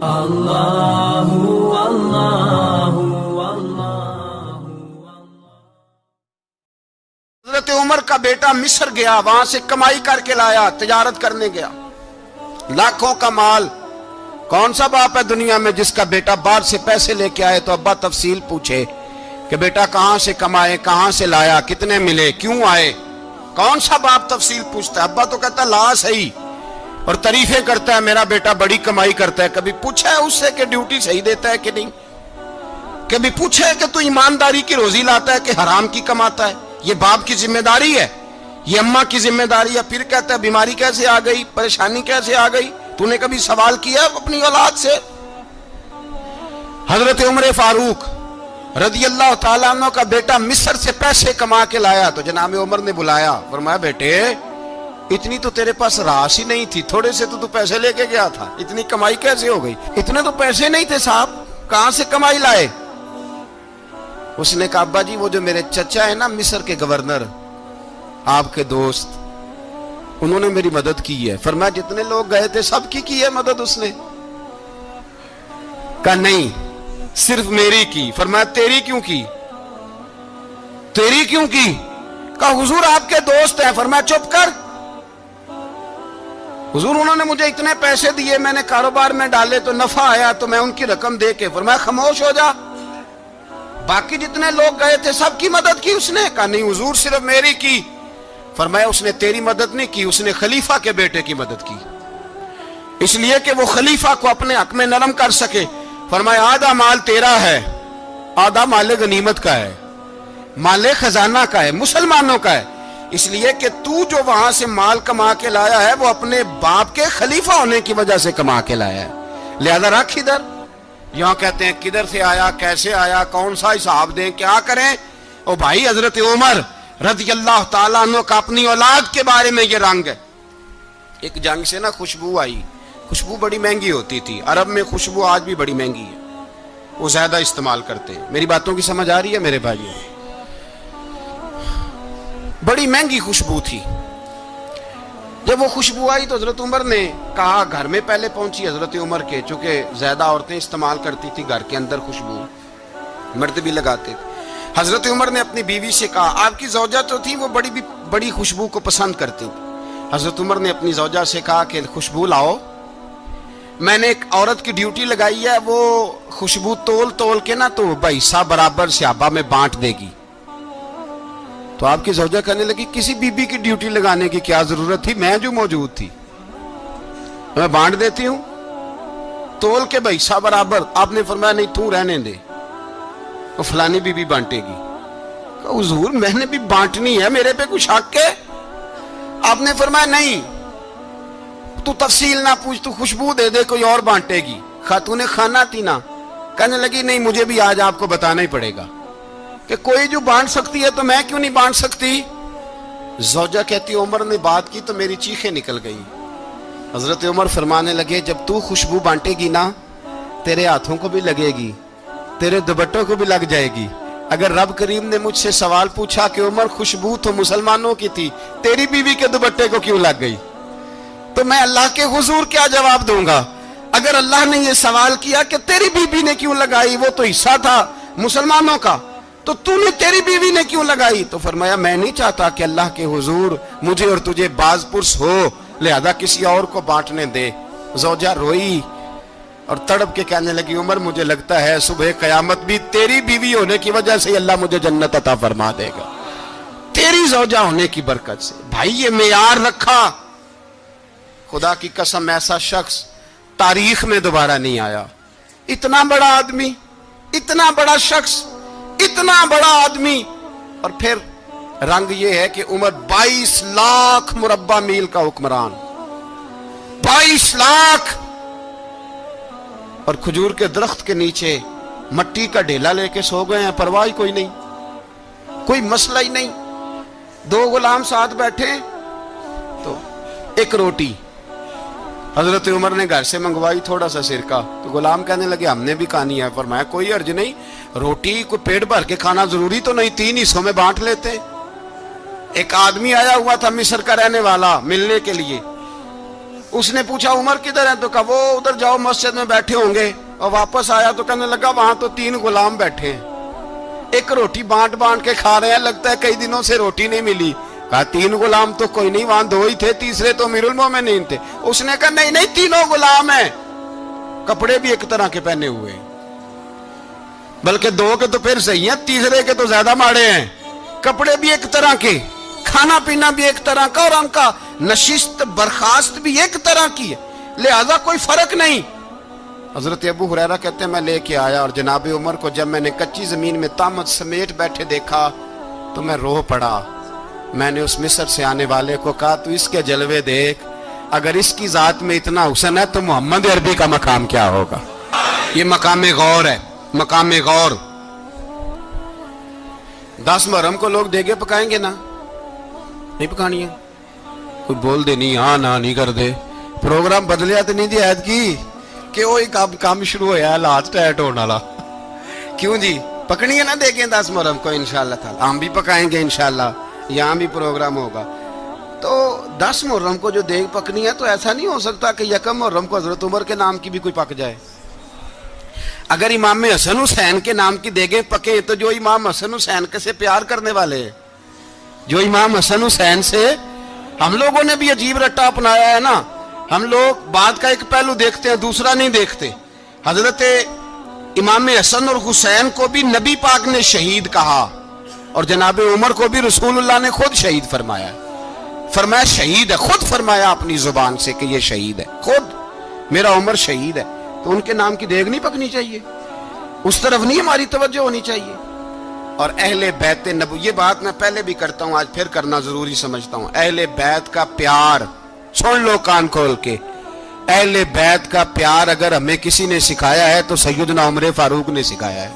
اللہ اللہ اللہ۔ حضرت عمر کا بیٹا مصر گیا، وہاں سے کمائی کر کے لایا، تجارت کرنے گیا، لاکھوں کا مال۔ کون سا باپ ہے دنیا میں جس کا بیٹا باہر سے پیسے لے کے آئے تو ابا تفصیل پوچھے کہ بیٹا کہاں سے کمائے، کہاں سے لایا، کتنے ملے، کیوں آئے؟ کون سا باپ تفصیل پوچھتا ہے؟ ابا تو کہتا لا صحیح اور تعریفیں کرتا ہے، میرا بیٹا بڑی کمائی کرتا ہے۔ کبھی پوچھا ہے اس سے کہ ڈیوٹی صحیح دیتا ہے کہ نہیں؟ کبھی پوچھا ہے کہ تو ایمانداری کی روزی لاتا ہے کہ حرام کی کماتا ہے؟ یہ باپ کی ذمہ داری ہے، یہ اماں کی ذمہ داری ہے۔ پھر کہتا ہے بیماری کیسے آ گئی، پریشانی کیسے آ گئی؟ تو نے کبھی سوال کیا اپنی اولاد سے؟ حضرت عمر فاروق رضی اللہ تعالیٰ عنہ کا بیٹا مصر سے پیسے کما کے لایا تو جناب عمر نے بلایا، فرمایا بیٹے اتنی تو تیرے پاس راس ہی نہیں تھی، تھوڑے سے تو پیسے لے کے گیا تھا، اتنی کمائی کیسے ہو گئی؟ اتنے تو پیسے نہیں تھے صاحب، کہاں سے کمائی لائے؟ اس نے کہا ابا جی وہ جو میرے چچا ہے نا مصر کے گورنر، آپ کے دوست، انہوں نے میری مدد کی ہے۔ فرمایا جتنے لوگ گئے تھے سب کی ہے مدد اس نے؟ کہا نہیں صرف میری کی۔ فرمایا تیری کیوں کی؟ تیری کیوں کی؟ کہا حضور آپ کے دوست ہیں۔ فرمایا چپ کر، حضور انہوں نے مجھے اتنے پیسے دیے، میں نے کاروبار میں ڈالے تو نفع آیا تو میں ان کی رقم دے کے۔ فرمایا خاموش ہو جا، باقی جتنے لوگ گئے تھے سب کی مدد کی اس نے؟ کہا نہیں حضور صرف میری کی۔ فرمایا اس نے تیری مدد نہیں کی، اس نے خلیفہ کے بیٹے کی مدد کی، اس لیے کہ وہ خلیفہ کو اپنے حق میں نرم کر سکے۔ فرمایا آدھا مال تیرا ہے، آدھا مال غنیمت کا ہے، مال خزانہ کا ہے، مسلمانوں کا ہے، اس لیے کہ تو جو وہاں سے مال کما کے لایا ہے وہ اپنے باپ کے خلیفہ ہونے کی وجہ سے کما کے لایا ہے، لہذا رکھ ادھر۔ یہاں کہتے ہیں کدھر سے آیا، کیسے آیا، کون سا حساب دیں، کیا کریں؟ او بھائی حضرت عمر رضی اللہ تعالیٰ عنہ کا اپنی اولاد کے بارے میں یہ رنگ ہے۔ ایک جنگ سے نا خوشبو آئی، خوشبو بڑی مہنگی ہوتی تھی، عرب میں خوشبو آج بھی بڑی مہنگی ہے، وہ زیادہ استعمال کرتے ہیں۔ میری باتوں کی سمجھ آ رہی ہے میرے بھائیوں؟ بڑی مہنگی خوشبو تھی۔ جب وہ خوشبو آئی تو حضرت عمر نے کہا، گھر میں پہلے پہنچی حضرت عمر کے، چونکہ زیادہ عورتیں استعمال کرتی تھی گھر کے اندر خوشبو، مرد بھی لگاتے تھے۔ حضرت عمر نے اپنی بیوی سے کہا، آپ کی زوجہ تو تھی وہ بڑی خوشبو کو پسند کرتی تھی۔ حضرت عمر نے اپنی زوجہ سے کہا کہ خوشبو لاؤ، میں نے ایک عورت کی ڈیوٹی لگائی ہے، وہ خوشبو تول کے نا تو حصہ برابر صحابہ میں بانٹ دے گی۔ تو آپ کی زوجہ کہنے لگی کسی بی بی کی ڈیوٹی لگانے کی کیا ضرورت تھی، میں جو موجود تھی میں بانٹ دیتی ہوں تول کے حصہ برابر۔ آپ نے فرمایا نہیں تو رہنے دے، وہ فلانی بی بی بانٹے گی۔ کہا حضور میں نے بھی بانٹنی ہے، میرے پہ کچھ حق ہے؟ آپ نے فرمایا نہیں تو تفصیل نہ پوچھ، تو خوشبو دے دے، کوئی اور بانٹے گی۔ خاتون خانہ تھی نا، کہنے لگی نہیں مجھے بھی آج آپ کو بتانا ہی پڑے گا کہ کوئی جو بانٹ سکتی ہے تو میں کیوں نہیں بانٹ سکتی؟ زوجہ کہتی عمر نے بات کی تو میری چیخیں نکل گئی۔ حضرت عمر فرمانے لگے جب تو خوشبو بانٹے گی نا تیرے ہاتھوں کو بھی لگے گی، تیرے دوپٹوں کو بھی لگ جائے گی۔ اگر رب کریم نے مجھ سے سوال پوچھا کہ عمر خوشبو تو مسلمانوں کی تھی، تیری بیوی کے دوپٹے کو کیوں لگ گئی، تو میں اللہ کے حضور کیا جواب دوں گا؟ اگر اللہ نے یہ سوال کیا کہ تیری بیوی نے کیوں لگائی، وہ تو حصہ تھا مسلمانوں کا، تو نے تیری بیوی نے کیوں لگائی؟ تو فرمایا میں نہیں چاہتا کہ اللہ کے حضور مجھے اور تجھے باز پرس ہو، لہذا کسی اور کو بانٹنے دے۔ زوجہ روئی اور تڑپ کے کہنے لگی عمر مجھے لگتا ہے صبح قیامت بھی تیری بیوی ہونے کی وجہ سے اللہ مجھے جنت عطا فرما دے گا، تیری زوجہ ہونے کی برکت سے۔ بھائی یہ معیار رکھا، خدا کی قسم ایسا شخص تاریخ میں دوبارہ نہیں آیا۔ اتنا بڑا آدمی، اتنا بڑا شخص، اتنا بڑا آدمی، اور پھر رنگ یہ ہے کہ عمر 22 لاکھ مربع میل کا حکمران، 22 لاکھ، اور کھجور کے درخت کے نیچے مٹی کا ڈھیلا لے کے سو گئے ہیں، پرواہ کوئی نہیں، کوئی مسئلہ ہی نہیں۔ 2 غلام ساتھ بیٹھے تو ایک روٹی حضرت عمر نے گھر سے منگوائی، تھوڑا سا سرکہ، تو غلام کہنے لگے ہم نے بھی کھانی ہے۔ فرمایا کوئی حرج نہیں، روٹی کو پیٹ بھر کے کھانا ضروری تو نہیں، 3 حصوں میں بانٹ لیتے۔ ایک آدمی آیا ہوا تھا مصر کا رہنے والا ملنے کے لیے، اس نے پوچھا عمر کدھر ہے؟ تو کہا وہ ادھر جاؤ مسجد میں بیٹھے ہوں گے. اور واپس آیا تو کہنے لگا وہاں تو 3 غلام بیٹھے ہیں, ایک روٹی بانٹ بانٹ کے کھا رہے ہیں, لگتا ہے کئی دنوں سے روٹی نہیں ملی. کہا 3 غلام تو کوئی نہیں, وہاں 2 ہی تھے, تیسرے تو امیر المومنین تھے. اس نے کہا نہیں نہیں, 3 غلام ہیں, کپڑے بھی ایک طرح کے پہنے ہوئے, بلکہ 2 کے تو پھر صحیح ہیں, تیسرے کے تو زیادہ ماڑے ہیں. کپڑے بھی ایک طرح کے, کھانا پینا بھی ایک طرح کا, اور ان کا نشست برخاست بھی ایک طرح کی ہے, لہذا کوئی فرق نہیں. حضرت ابو ہریرہ کہتے ہیں میں لے کے آیا, اور جناب عمر کو جب میں نے کچی زمین میں تامت سمیٹ بیٹھے دیکھا تو میں رو پڑا. میں نے اس مصر سے آنے والے کو کہا تو اس کے جلوے دیکھ, اگر اس کی ذات میں اتنا حسن ہے تو محمد عربی کا مقام کیا ہوگا. یہ مقام غور ہے, مقام غور. 10 محرم کو لوگ دیگے پکائیں گے نا, نہیں پکانی ہے, کوئی بول دے نہیں, ہاں نہ نہیں کر دے, پروگرام بدلیا تو نہیں دی عید کی کہ وہی کام شروع ہوا ہے لاسٹ ایٹ ہونے والا. کیوں جی, پکنی ہے نا دیکھیں 10 محرم کو انشاءاللہ تعالی, ہم بھی پکائیں گے انشاءاللہ, یہاں بھی پروگرام ہوگا. تو 10 محرم کو جو دیگ پکنی ہے تو ایسا نہیں ہو سکتا کہ 1 محرم کو حضرت عمر کے نام کی بھی کوئی پک جائے. اگر امام حسن حسین کے نام کی دیگیں پکے تو جو امام حسن حسین سے پیار کرنے والے ہیں, جو امام حسن حسین سے, ہم لوگوں نے بھی عجیب رٹا اپنایا ہے نا, ہم لوگ بات کا ایک پہلو دیکھتے ہیں دوسرا نہیں دیکھتے. حضرت امام حسن اور حسین کو بھی نبی پاک نے شہید کہا, اور جناب عمر کو بھی رسول اللہ نے خود شہید فرمایا. فرمایا شہید ہے, خود فرمایا اپنی زبان سے کہ یہ شہید ہے, خود میرا عمر شہید ہے. تو ان کے نام کی دیگ نہیں پکنی چاہیے, اس طرف نہیں ہماری توجہ ہونی چاہیے. اور اہل بیت نبو, یہ بات میں پہلے بھی کرتا ہوں, آج پھر کرنا ضروری سمجھتا ہوں. اہل بیت کا پیار, سن لو کان کھول کے, اہل بیت کا پیار اگر ہمیں کسی نے سکھایا ہے تو سیدنا عمر فاروق نے سکھایا ہے.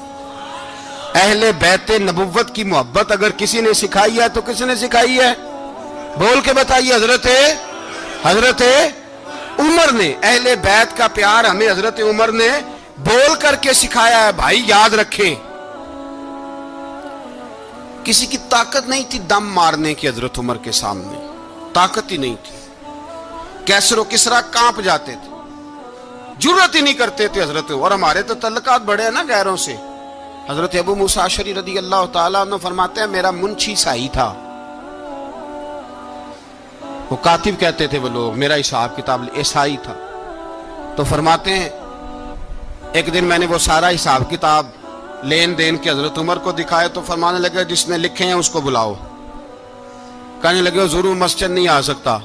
اہل بیت نبوت کی محبت اگر کسی نے سکھائی ہے تو کس نے سکھائی ہے؟ بول کے بتائیے. حضرت عمر نے. اہل بیت کا پیار ہمیں حضرت عمر نے بول کر کے سکھایا ہے. بھائی یاد رکھیں, کسی کی طاقت نہیں تھی دم مارنے کی حضرت عمر کے سامنے, طاقت ہی نہیں تھی. کیسر و کسرا کانپ جاتے تھے, جرت ہی نہیں کرتے تھے حضرت. اور ہمارے تو تعلقات بڑے ہیں نا غیروں سے. حضرت ابو موسیٰ اشعری رضی اللہ تعالیٰ عنہ فرماتے ہیں میرا منشی سائی تھا, وہ کاتب کہتے تھے وہ لوگ, میرا حساب کتاب عیسائی تھا. تو فرماتے ہیں ایک دن میں نے وہ سارا حساب کتاب لین دین کے حضرت عمر کو دکھائے تو فرمانے لگے جس نے لکھے ہیں اس کو بلاؤ. کہنے لگے ضرور مسجد نہیں آ سکتا.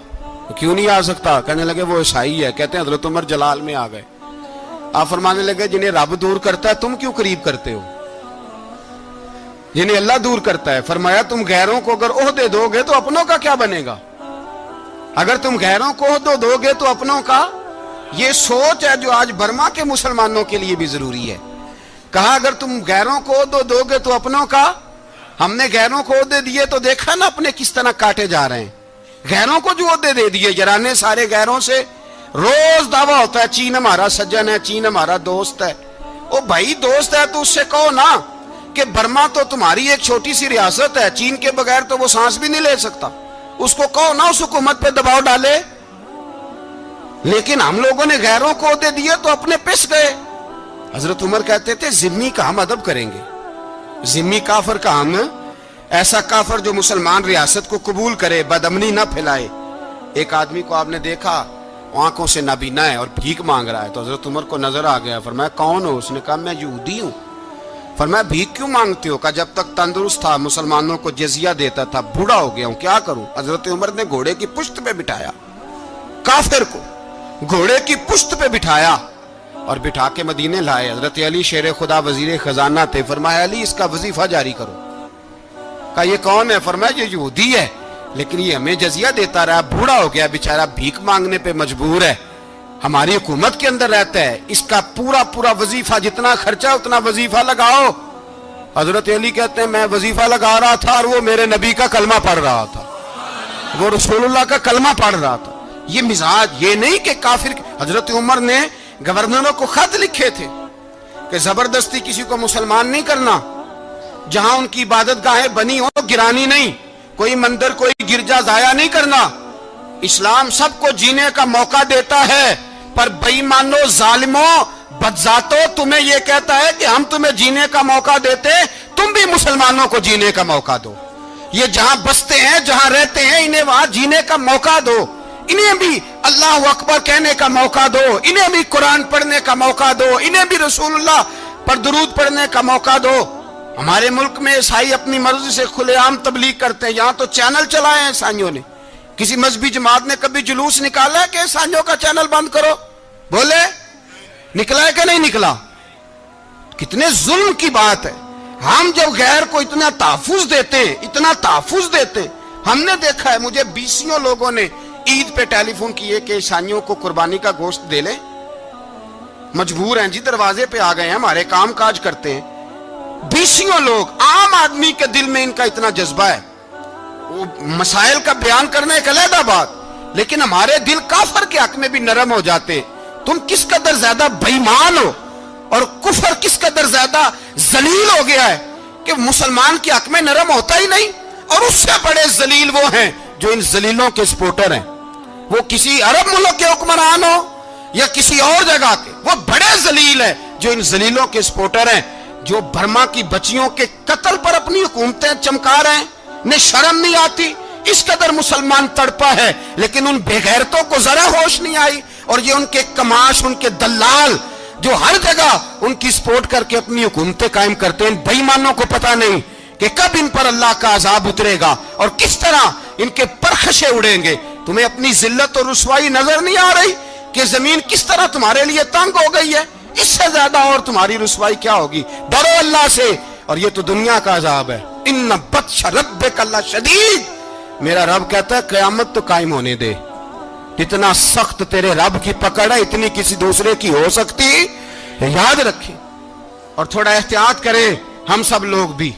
کیوں نہیں آ سکتا؟ کہنے لگے وہ عیسائی ہے. کہتے ہیں حضرت عمر جلال میں آ گئے. آپ فرمانے لگے جنہیں رب دور کرتا ہے تم کیوں قریب کرتے ہو؟ جنہیں اللہ دور کرتا ہے. فرمایا تم غیروں کو اگر عہدے دو گے تو اپنوں کا کیا بنے گا؟ اگر تم غیروں کو عہدے دو گے تو اپنوں کا. یہ سوچ ہے جو آج برما کے مسلمانوں کے لیے بھی ضروری ہے. کہا اگر تم غیروں کو عہدے دو گے تو اپنوں کا. ہم نے غیروں کو عہدے دیے تو دیکھا نا اپنے کس طرح کاٹے جا رہے ہیں. غیروں کو جو عہدے دے دیے جرانے سارے غیروں سے. روز دعویٰ ہوتا ہے چین ہمارا سجن ہے, چین ہمارا دوست ہے. او بھائی دوست ہے تو اس سے کہو نا کہ برما تو تمہاری ایک چھوٹی سی ریاست ہے, چین کے بغیر تو وہ سانس بھی نہیں لے سکتا. اس کو کہو نا اس حکومت پہ دباؤ ڈالے. لیکن ہم لوگوں نے غیروں کو عہدے دیے تو اپنے پس گئے. حضرت عمر کہتے تھے ذمی کا ہم ادب کریں گے, ذمی کافر کا ہم, ایسا کافر جو مسلمان ریاست کو قبول کرے, بدامنی نہ پھیلائے. ایک آدمی کو آپ نے دیکھا آنکھوں سے نابینا ہے اور بھیک مانگ رہا ہے, تو حضرت عمر کو نظر آ گیا. فرمایا کون ہو؟ اس نے کہا میں یہودی ہوں. فرمایا بھیک کیوں مانگتے ہو؟ کہا جب تک تندرست تھا مسلمانوں کو جزیہ دیتا تھا, بوڑھا ہو گیا ہوں کیا کروں. حضرت عمر نے گھوڑے کی پشت پہ بٹھایا, کافر کو گھوڑے کی پشت پہ بٹھایا اور بٹھا کے مدینے لائے. حضرت علی شیر خدا وزیر خزانہ تھے. فرمایا علی اس کا وظیفہ جاری کرو. کہا یہ کون ہے؟ فرمایا یہ یہودی ہے لیکن یہ ہمیں جزیہ دیتا رہا, بوڑھا ہو گیا بیچارہ, بھیک مانگنے پہ مجبور ہے, ہماری حکومت کے اندر رہتا ہے, اس کا پورا وظیفہ جتنا خرچہ اتنا وظیفہ لگاؤ. حضرت علی کہتے ہیں میں وظیفہ لگا رہا تھا اور وہ میرے نبی کا کلمہ پڑھ رہا تھا, وہ رسول اللہ کا کلمہ پڑھ رہا تھا. یہ مزاج, یہ نہیں کہ کافر. حضرت عمر نے گورنروں کو خط لکھے تھے کہ زبردستی کسی کو مسلمان نہیں کرنا, جہاں ان کی عبادت گاہیں بنی ہو گرانی نہیں, کوئی مندر کوئی گرجا ضائع نہیں کرنا. اسلام سب کو جینے کا موقع دیتا ہے، پر بےایمانوں، ظالموں، بدذاتوں، تمہیں یہ کہتا ہے کہ ہم تمہیں جینے کا موقع دیتے، تم بھی مسلمانوں کو جینے کا موقع دو۔ یہ جہاں بستے ہیں، جہاں رہتے ہیں، انہیں وہاں جینے کا موقع دو، انہیں بھی اللہ اکبر کہنے کا موقع دو، انہیں بھی قرآن پڑھنے کا موقع دو، انہیں بھی رسول اللہ پر درود پڑھنے کا موقع دو۔ ہمارے ملک میں عیسائی اپنی مرضی سے کھلے عام تبلیغ کرتے ہیں، یہاں تو چینل چلائے ہیں عیسائیوں نے۔ کسی مذہبی جماعت نے کبھی جلوس نکالا ہے کہ عیسائیوں کا چینل بند کرو؟ بولے نکلا ہے کہ نہیں نکلا؟ کتنے ظلم کی بات ہے۔ ہم جب غیر کو اتنا تحفظ دیتے ہیں، اتنا تحفظ دیتے ہیں، ہم نے دیکھا ہے، مجھے بیسیوں لوگوں نے عید پہ ٹیلی فون کیے کہ عیسائیوں کو قربانی کا گوشت دے لیں، مجبور ہیں جی، دروازے پہ آ گئے ہیں، ہمارے کام کاج کرتے ہیں۔ بیسیوں لوگ، عام آدمی کے دل میں ان کا اتنا جذبہ ہے، وہ مسائل کا بیان کرنے ایک علیحدہ بات، لیکن ہمارے دل کافر کے حق میں بھی نرم ہو جاتے۔ تم کس قدر زیادہ بےایمان ہو، اور کفر کس قدر زیادہ ذلیل ہو گیا ہے کہ مسلمان کے حق میں نرم ہوتا ہی نہیں۔ اور اس سے بڑے ذلیل وہ ہیں جو ان ذلیلوں کے سپورٹر ہیں، وہ کسی عرب ملک کے حکمران ہو یا کسی اور جگہ کے، وہ بڑے ذلیل ہیں جو ان ذلیلوں کے سپورٹر ہیں، جو برما کی بچیوں کے قتل پر اپنی حکومتیں چمکا رہے ہیں، انہیں شرم نہیں آتی۔ اس قدر مسلمان تڑپا ہے، لیکن ان بے غیرتوں کو ذرا ہوش نہیں آئی، اور یہ ان کے کماش، ان کے دلال جو ہر جگہ ان کی سپورٹ کر کے اپنی حکومتیں قائم کرتے ہیں، ان بے ایمانوں کو پتہ نہیں کہ کب ان پر اللہ کا عذاب اترے گا اور کس طرح ان کے پرخشے اڑیں گے۔ تمہیں اپنی ذلت اور رسوائی نظر نہیں آ رہی کہ زمین کس طرح تمہارے لیے تنگ ہو گئی ہے؟ اس سے زیادہ اور تمہاری رسوائی کیا ہوگی؟ ڈرو اللہ سے، اور یہ تو دنیا کا عذاب ہے۔ ان بطش ربک لشدید، میرا رب کہتا ہے قیامت تو قائم ہونے دے، اتنا سخت تیرے رب کی پکڑ ہے، اتنی کسی دوسرے کی ہو سکتی؟ یاد رکھیں اور تھوڑا احتیاط کریں ہم سب لوگ بھی،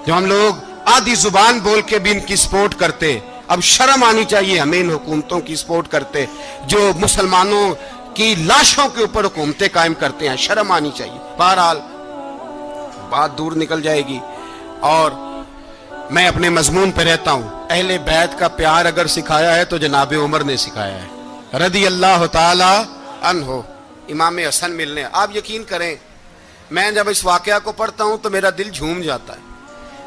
جو ہم لوگ آدھی زبان بول کے بھی ان کی سپورٹ کرتے۔ اب شرم آنی چاہیے ہمیں ان حکومتوں کی سپورٹ کرتے جو مسلمانوں کی لاشوں کے اوپر حکومتیں قائم کرتے ہیں، شرم آنی چاہیے۔ بہرحال بات دور نکل جائے گی، اور میں اپنے مضمون پہ رہتا ہوں۔ اہل بیت کا پیار اگر سکھایا ہے تو جناب عمر نے سکھایا ہے رضی اللہ تعالی عنہ، امام حسن ملنے۔ آپ یقین کریں، میں جب اس واقعہ کو پڑھتا ہوں تو میرا دل جھوم جاتا ہے۔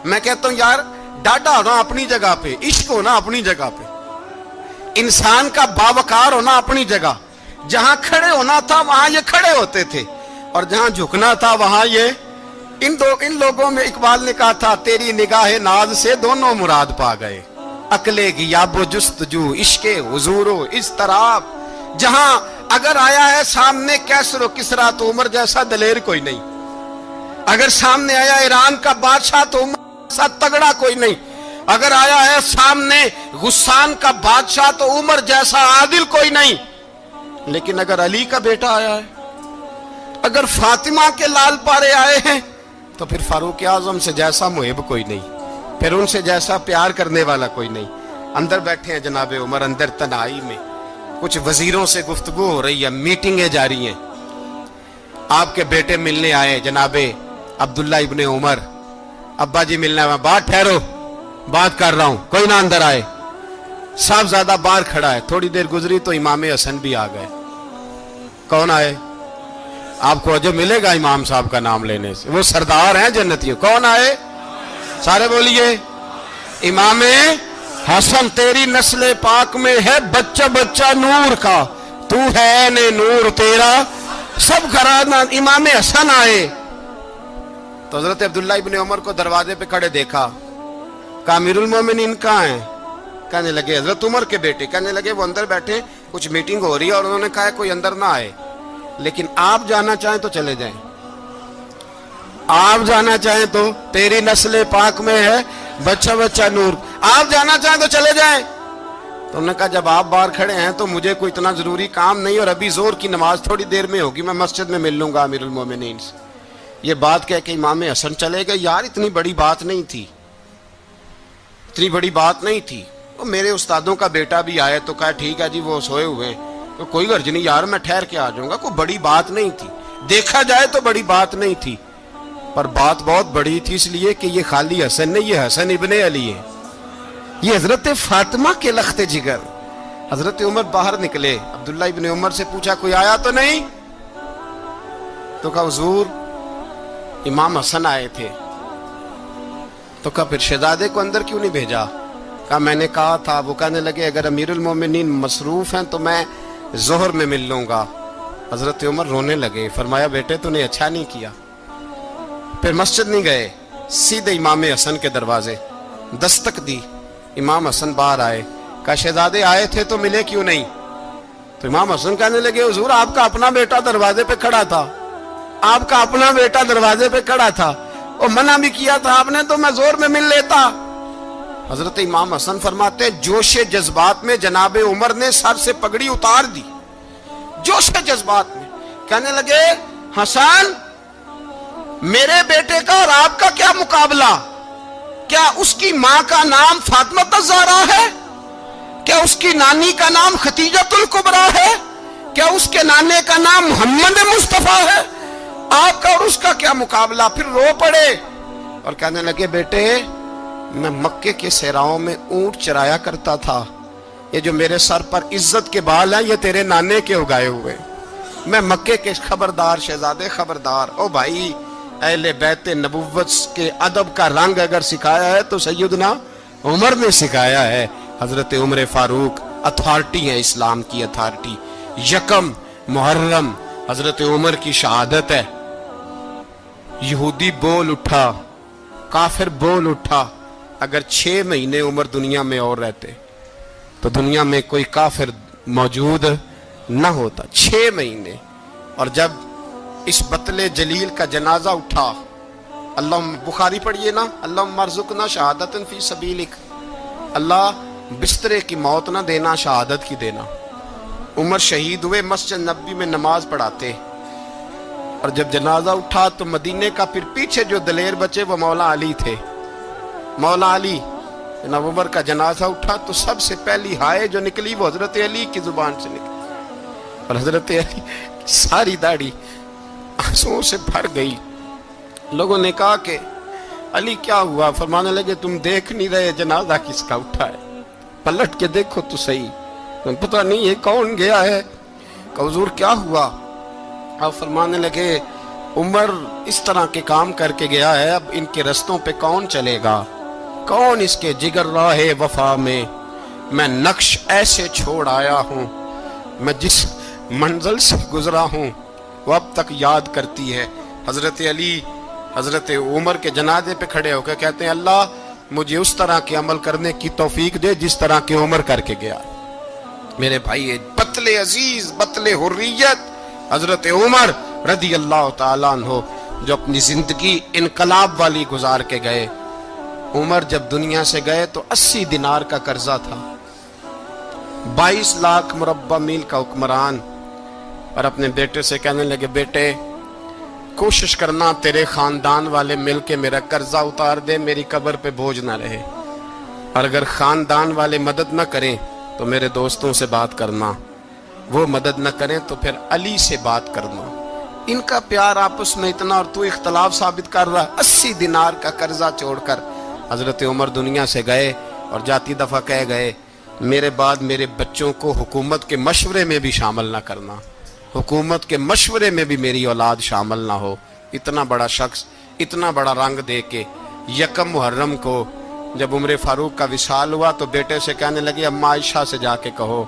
میں کہتا ہوں یار، ڈاڈا ہونا اپنی جگہ پہ، عشق ہونا اپنی جگہ پہ، انسان کا باوقار ہونا اپنی جگہ، جہاں کھڑے ہونا تھا وہاں یہ کھڑے ہوتے تھے، اور جہاں جھکنا تھا وہاں یہ ان لوگوں میں اقبال نے کہا تھا، تیری نگاہ ناز سے دونوں مراد پا گئے، عقلِ غیاب و جستجو، عشق حضور و اضطراب۔ جہاں اگر آیا ہے سامنے کیسر و کسرا تو عمر جیسا دلیر کوئی نہیں، اگر سامنے آیا ایران کا بادشاہ تو عمر جیسا تگڑا کوئی نہیں، اگر آیا ہے سامنے غسان کا بادشاہ تو عمر جیسا عادل کوئی نہیں، لیکن اگر علی کا بیٹا آیا ہے، اگر فاطمہ کے لال پارے آئے ہیں، تو پھر فاروق اعظم سے جیسا محب کوئی نہیں، پھر ان سے جیسا پیار کرنے والا کوئی نہیں۔ اندر بیٹھے ہیں جناب عمر، اندر تنہائی میں کچھ وزیروں سے گفتگو ہو رہی ہے، میٹنگیں جاری ہیں۔ آپ کے بیٹے ملنے آئے جناب عبداللہ ابن عمر، ابا جی ملنا ہے، بات ٹھہرو، بات کر رہا ہوں، کوئی نہ اندر آئے۔ صاحبزادہ باہر کھڑا ہے، تھوڑی دیر گزری تو امام حسن بھی آ گئے۔ کون آئے؟ آپ کو جو ملے گا امام صاحب کا نام لینے سے، وہ سردار ہیں جنتیوں۔ کون آئے؟ سارے بولیے، امام حسن، تیری نسل پاک میں ہے بچہ بچہ نور کا، تو ہے نے نور تیرا سب گھرانہ۔ امام حسن آئے تو حضرت عبداللہ ابن عمر کو دروازے پہ کھڑے دیکھا، کہا امیر المومنین کہاں ہیں؟ کہنے لگے حضرت عمر کے بیٹے، کہنے لگے وہ اندر بیٹھے، کچھ میٹنگ ہو رہی ہے، اور انہوں نے کہا کوئی اندر نہ آئے، لیکن آپ جانا چاہیں تو چلے جائیں، آپ جانا چاہیں تو، تیری نسل پاک میں ہے بچہ بچہ نور، آپ جانا چاہیں تو چلے جائیں۔ تو انہوں نے کہا جب آپ باہر کھڑے ہیں تو مجھے کوئی اتنا ضروری کام نہیں، اور ابھی زور کی نماز تھوڑی دیر میں ہوگی، میں مسجد میں مل لوں گا امیر المومنین سے۔ یہ بات کہہ کے امام حسن چلے گئے۔ یار اتنی بڑی بات نہیں تھی، اتنی بڑی بات نہیں تھی۔ وہ میرے استادوں کا بیٹا بھی آئے تو کہا ٹھیک ہے جی، وہ سوئے ہوئے ہیں، کوئی غرض نہیں یار، میں ٹھہر کے آ جاؤں گا، کوئی بڑی بات نہیں تھی، دیکھا جائے تو بڑی بات نہیں تھی، پر بات بہت بڑی تھی، اس لیے کہ یہ خالی حسن نہیں، یہ حسن ابن علی ہے، یہ حضرت فاطمہ کے لخت جگر، حضرت عمر باہر نکلے, عبداللہ ابن عمر سے پوچھا کوئی آیا تو نہیں؟ تو کہا حضور امام حسن آئے تھے. تو کہا پھر شہزادے کو اندر کیوں نہیں بھیجا؟ کہا میں نے کہا تھا. وہ کہنے لگے اگر امیر المومنین مصروف ہیں تو میں ظہر میں مل لوں گا. حضرت عمر رونے لگے, فرمایا بیٹے تو نے اچھا نہیں کیا. پھر مسجد نہیں گئے, سیدھے امام حسن کے دروازے دستک دی. امام حسن باہر آئے, کہا شہزادے آئے تھے تو ملے کیوں نہیں؟ تو امام حسن کہنے لگے حضور آپ کا اپنا بیٹا دروازے پہ کھڑا تھا, آپ کا اپنا بیٹا دروازے پہ کھڑا تھا, اور منع بھی کیا تھا آپ نے تو میں زور میں مل لیتا. حضرت امام حسن فرماتے ہیں جوش جذبات میں جناب عمر نے سر سے پگڑی اتار دی, جوش جذبات میں. کہنے لگے حسن میرے بیٹے کا اور آپ کا کیا مقابلہ؟ کیا اس کی ماں کا نام فاطمہ الزہرا ہے؟ کیا اس کی نانی کا نام خدیجۃ الکبریٰ ہے؟ کیا اس کے نانے کا نام محمد مصطفیٰ ہے؟ آپ کا اور اس کا کیا مقابلہ؟ پھر رو پڑے اور کہنے لگے بیٹے میں مکے کے صحراؤں میں اونٹ چرایا کرتا تھا, یہ جو میرے سر پر عزت کے بال ہیں یہ تیرے نانے کے اگائے ہوئے. میں مکے کے خبردار شہزادے خبردار. او بھائی اہل بیت نبوت کے ادب کا رنگ اگر سکھایا ہے تو سیدنا عمر نے سکھایا ہے. حضرت عمر فاروق اتھارٹی ہے, اسلام کی اتھارٹی. یکم محرم حضرت عمر کی شہادت ہے. یہودی بول اٹھا, کافر بول اٹھا. اگر 6 مہینے عمر دنیا میں اور رہتے تو دنیا میں کوئی کافر موجود نہ ہوتا. 6 مہینے. اور جب اس بطل جلیل کا جنازہ اٹھا, اللہ بخاری پڑھیے نا, اللہم ارزقنا شہادت فی سبیلک, اللہ بسترے کی موت نہ دینا, شہادت کی دینا. عمر شہید ہوئے, مسجد نبوی میں نماز پڑھاتے, اور جب جنازہ اٹھا تو مدینے کا پھر پیچھے جو دلیر بچے وہ مولا علی تھے. مولا علی جناب عمر کا جنازہ اٹھا تو سب سے پہلی ہائے جو نکلی وہ حضرت علی کی زبان سے نکلی, اور حضرت علی ساری داڑھی آنسوؤں سے بھر گئی. لوگوں نے کہا کہ علی کیا ہوا؟ فرمانے لگے تم دیکھ نہیں رہے جنازہ کس کا اٹھا ہے, پلٹ کے دیکھو تو صحیح, تم پتہ نہیں یہ کون گیا ہے. کہ حضور کیا ہوا؟ آپ فرمانے لگے عمر اس طرح کے کام کر کے گیا ہے, اب ان کے رستوں پہ کون چلے گا؟ کون اس کے جگر راہ وفا میں؟ میں نقش ایسے چھوڑ آیا ہوں, میں جس منزل سے گزرا ہوں وہ اب تک یاد کرتی ہے. حضرت علی حضرت عمر کے جنازے پہ کھڑے ہو کے کہتے ہیں اللہ مجھے اس طرح کے عمل کرنے کی توفیق دے جس طرح کے عمر کر کے گیا. میرے بھائی بطل عزیز, بطل حریت حضرت عمر رضی اللہ تعالیٰ عنہ جو اپنی زندگی انقلاب والی گزار کے گئے. عمر جب دنیا سے گئے تو 80 دینار کا قرضہ تھا, 22 لاکھ مربع میل کا حکمران. اور اپنے بیٹے سے کہنے لگے بیٹے کوشش کرنا تیرے خاندان والے مل کے میرا قرضہ اتار دے, میری قبر پہ بوجھ نہ رہے, اور اگر خاندان والے مدد نہ کریں تو میرے دوستوں سے بات کرنا, وہ مدد نہ کریں تو پھر علی سے بات کرنا. ان کا پیار آپس میں اتنا اور تو اختلاف ثابت کر رہا. 80 دینار کا قرضہ چھوڑ کر حضرت عمر دنیا سے گئے, اور جاتی دفعہ کہہ گئے میرے بعد میرے بچوں کو حکومت کے مشورے میں بھی شامل نہ کرنا, حکومت کے مشورے میں بھی میری اولاد شامل نہ ہو. اتنا بڑا شخص اتنا بڑا رنگ دے کے یکم محرم کو جب عمر فاروق کا وصال ہوا تو بیٹے سے کہنے لگے اماں عائشہ سے جا کے کہو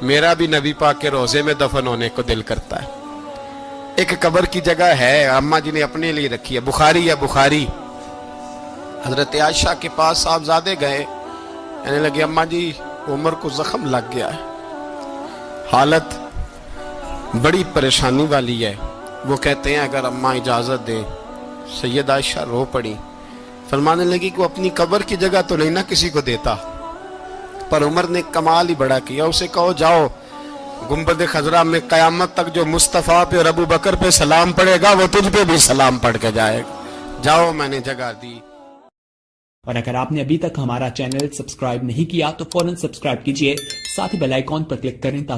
میرا بھی نبی پاک کے روزے میں دفن ہونے کو دل کرتا ہے. ایک قبر کی جگہ ہے اماں جی نے اپنے لیے رکھی ہے, بخاری ہے بخاری. حضرت عائشہ کے پاس صاحبزادے گئے, کہنے لگے اماں جی عمر کو زخم لگ گیا ہے, حالت بڑی پریشانی والی ہے. وہ کہتے ہیں اگر اماں اجازت دیں. سید عائشہ رو پڑی, فرمانے لگی کہ وہ اپنی قبر کی جگہ تو نہیں نہ کسی کو دیتا, پر عمر نے کمال ہی بڑا کیا. اسے کہو جاؤ گنبد خضرا میں قیامت تک جو مصطفیٰ پہ اور ابو بکر پہ سلام پڑے گا وہ تجھ پہ بھی سلام پڑھ کے جائے گا. جاؤ میں نے جگہ دی. اور اگر آپ نے ابھی تک ہمارا چینل سبسکرائب نہیں کیا تو فوراً سبسکرائب کیجئے, ساتھ ہی بیل آئیکن پر کلک کریں